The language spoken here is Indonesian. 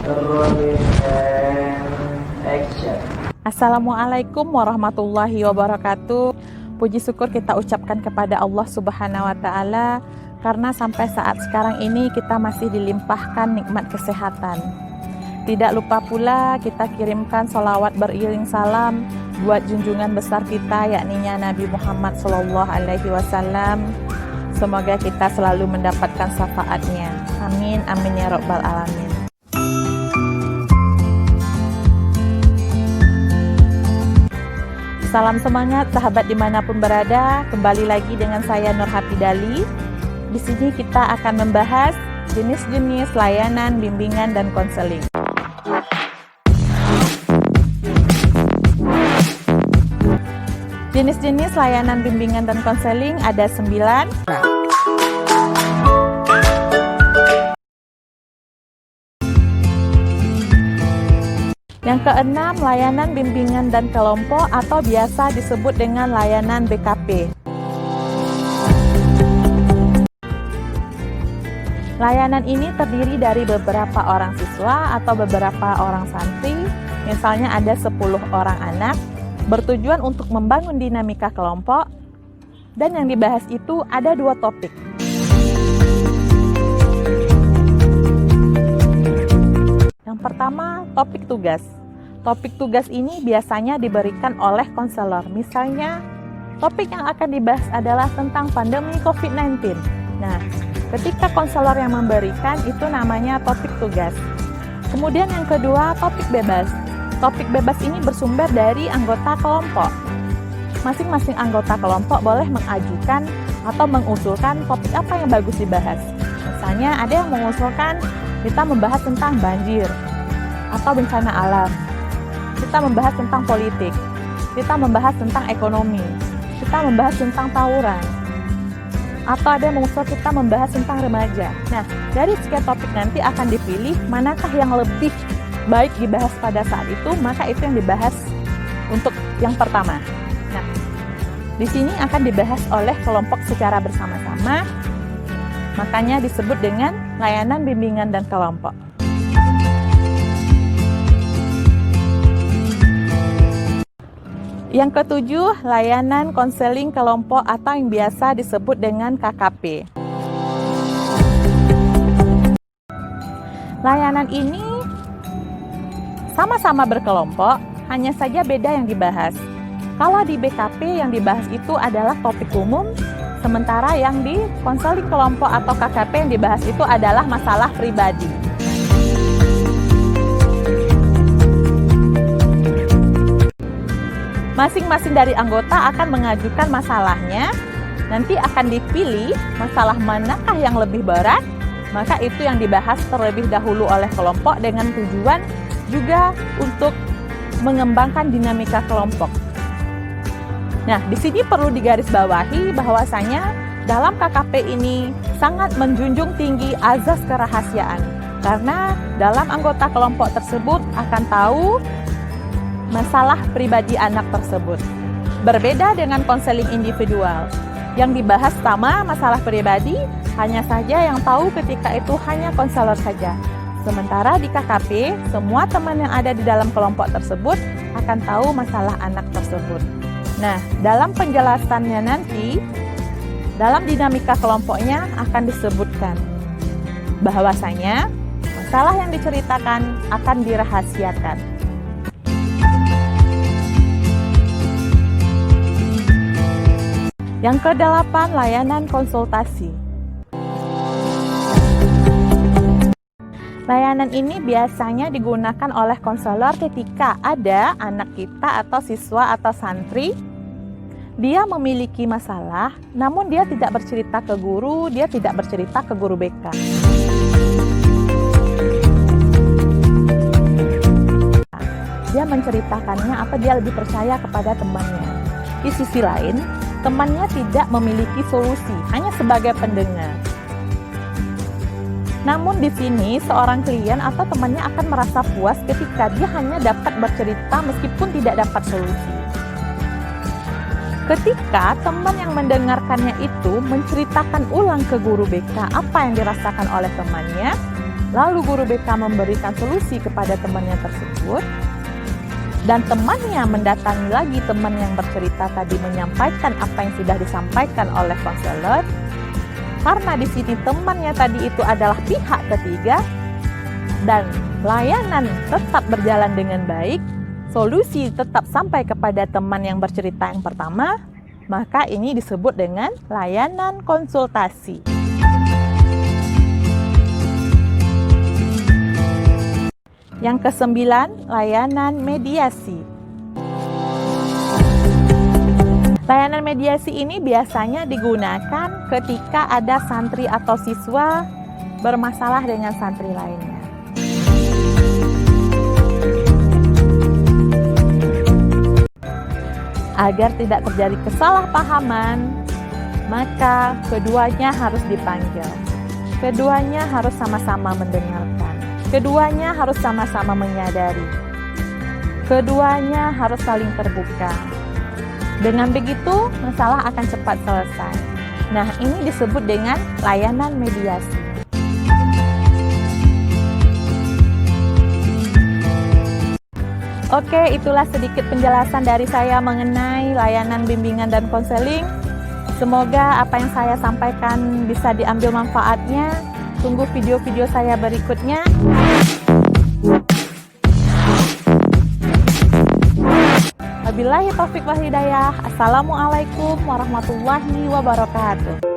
Rolling and action. Assalamualaikum warahmatullahi wabarakatuh. Puji syukur kita ucapkan kepada Allah Subhanahu wa Ta'ala, karena sampai saat sekarang ini kita masih dilimpahkan nikmat kesehatan. Tidak lupa pula kita kirimkan sholawat beriring salam buat junjungan besar kita, yakninya Nabi Muhammad SAW. Semoga kita selalu mendapatkan syafaatnya. Amin, amin ya rabbal alamin. Salam semangat sahabat dimanapun berada. Kembali lagi dengan saya Nur Hafidali. Di sini kita akan membahas jenis-jenis layanan bimbingan dan konseling. Jenis-jenis layanan bimbingan dan konseling ada 9. Yang keenam, layanan bimbingan dan kelompok atau biasa disebut dengan layanan BKP. Layanan ini terdiri dari beberapa orang siswa atau beberapa orang santri, misalnya ada 10 orang anak, bertujuan untuk membangun dinamika kelompok, dan yang dibahas itu ada 2 topik. Yang pertama, topik tugas. Topik tugas ini biasanya diberikan oleh konselor. Misalnya, topik yang akan dibahas adalah tentang pandemi COVID-19. Nah, ketika konselor yang memberikan itu namanya topik tugas. Kemudian yang kedua, topik bebas. Topik bebas ini bersumber dari anggota kelompok. Masing-masing anggota kelompok boleh mengajukan atau mengusulkan topik apa yang bagus dibahas. Misalnya, ada yang mengusulkan kita membahas tentang banjir atau bencana alam. Kita membahas tentang politik, kita membahas tentang ekonomi, kita membahas tentang tawuran, atau ada yang mengusul kita membahas tentang remaja. Nah, dari sekian topik nanti akan dipilih manakah yang lebih baik dibahas pada saat itu, maka itu yang dibahas untuk yang pertama. Nah, di sini akan dibahas oleh kelompok secara bersama-sama, makanya disebut dengan layanan bimbingan dan kelompok. Yang ketujuh, layanan konseling kelompok atau yang biasa disebut dengan KKP. Layanan ini sama-sama berkelompok, hanya saja beda yang dibahas. Kalau di BKP yang dibahas itu adalah topik umum, sementara yang di konseling kelompok atau KKP yang dibahas itu adalah masalah pribadi. Masing-masing dari anggota akan mengajukan masalahnya, nanti akan dipilih masalah manakah yang lebih berat, maka itu yang dibahas terlebih dahulu oleh kelompok dengan tujuan juga untuk mengembangkan dinamika kelompok. Nah, di sini perlu digarisbawahi bahwasanya dalam KKP ini sangat menjunjung tinggi azas kerahasiaan, karena dalam anggota kelompok tersebut akan tahu masalah pribadi anak tersebut. Berbeda dengan konseling individual, yang dibahas sama masalah pribadi, hanya saja yang tahu ketika itu hanya konselor saja. Sementara di KKP, semua teman yang ada di dalam kelompok tersebut akan tahu masalah anak tersebut. Nah, dalam penjelasannya nanti, dalam dinamika kelompoknya akan disebutkan bahwasanya masalah yang diceritakan akan dirahasiakan. Yang ke-8, layanan konsultasi. Layanan ini biasanya digunakan oleh konselor ketika ada anak kita atau siswa atau santri, dia memiliki masalah, namun dia tidak bercerita ke guru, dia tidak bercerita ke guru BK. Dia menceritakannya atau dia lebih percaya kepada temannya. Di sisi lain, temannya tidak memiliki solusi, hanya sebagai pendengar. Namun di sini seorang klien atau temannya akan merasa puas ketika dia hanya dapat bercerita meskipun tidak dapat solusi. Ketika teman yang mendengarkannya itu menceritakan ulang ke guru BK apa yang dirasakan oleh temannya, lalu guru BK memberikan solusi kepada temannya tersebut, dan temannya mendatangi lagi teman yang bercerita tadi menyampaikan apa yang sudah disampaikan oleh konselor, karena di sini temannya tadi itu adalah pihak ketiga, dan layanan tetap berjalan dengan baik, solusi tetap sampai kepada teman yang bercerita yang pertama, maka ini disebut dengan layanan konsultasi. Yang ke-9, layanan mediasi. Layanan mediasi ini biasanya digunakan ketika ada santri atau siswa bermasalah dengan santri lainnya. Agar tidak terjadi kesalahpahaman, maka keduanya harus dipanggil. Keduanya harus sama-sama mendengarkan. Keduanya harus sama-sama menyadari. Keduanya harus saling terbuka. Dengan begitu, masalah akan cepat selesai. Nah, ini disebut dengan layanan mediasi. Oke, itulah sedikit penjelasan dari saya mengenai layanan bimbingan dan konseling. Semoga apa yang saya sampaikan bisa diambil manfaatnya. Tunggu video-video saya berikutnya. Wabillahi taufiq wal hidayah. Assalamualaikum warahmatullahi wabarakatuh.